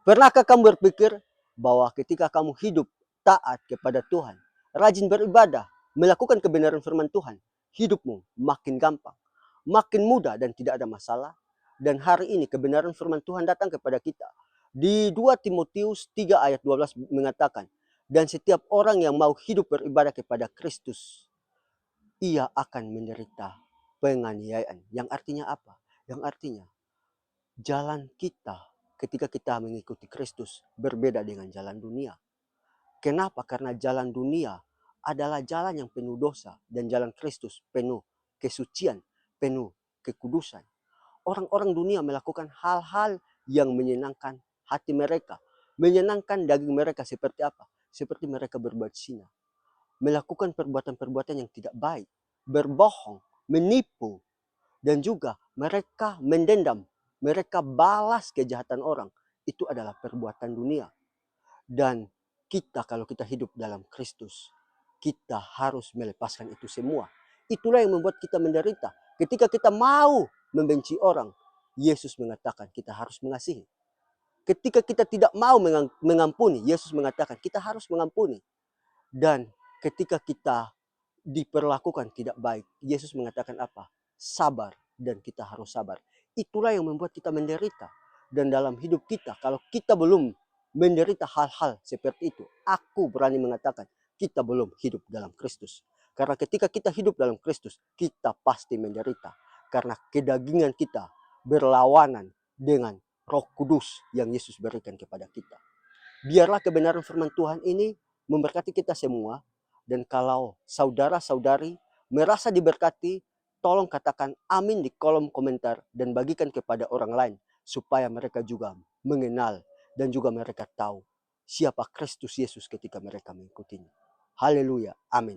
Pernahkah kamu berpikir bahwa ketika kamu hidup taat kepada Tuhan, rajin beribadah, melakukan kebenaran firman Tuhan, hidupmu makin gampang, makin mudah dan tidak ada masalah? Dan hari ini kebenaran firman Tuhan datang kepada kita. Di 2 Timotius 3 ayat 12 mengatakan, dan setiap orang yang mau hidup beribadah kepada Kristus, ia akan menderita penganiayaan. Yang artinya apa? Yang artinya jalan kita ketika kita mengikuti Kristus berbeda dengan jalan dunia. Kenapa? Karena jalan dunia adalah jalan yang penuh dosa dan jalan Kristus penuh kesucian, penuh kekudusan. Orang-orang dunia melakukan hal-hal yang menyenangkan hati mereka, menyenangkan daging mereka seperti apa? Seperti mereka berbuat zina, melakukan perbuatan-perbuatan yang tidak baik, berbohong, menipu, dan juga mereka mendendam, mereka balas kejahatan orang. Itu adalah perbuatan dunia. Dan kita kalau kita hidup dalam Kristus, kita harus melepaskan itu semua. Itulah yang membuat kita menderita. Ketika kita mau membenci orang, Yesus mengatakan kita harus mengasihi. Ketika kita tidak mau mengampuni, Yesus mengatakan kita harus mengampuni. Dan ketika kita diperlakukan tidak baik, Yesus mengatakan apa? Sabar, dan kita harus sabar. Itulah yang membuat kita menderita. Dan dalam hidup kita, kalau kita belum menderita hal-hal seperti itu, aku berani mengatakan kita belum hidup dalam Kristus. Karena ketika kita hidup dalam Kristus, kita pasti menderita. Karena kedagingan kita berlawanan dengan Roh Kudus yang Yesus berikan kepada kita. Biarlah kebenaran firman Tuhan ini memberkati kita semua. Dan kalau saudara-saudari merasa diberkati, tolong katakan amin di kolom komentar dan bagikan kepada orang lain supaya mereka juga mengenal dan juga mereka tahu siapa Kristus Yesus ketika mereka mengikutinya. Haleluya, amin.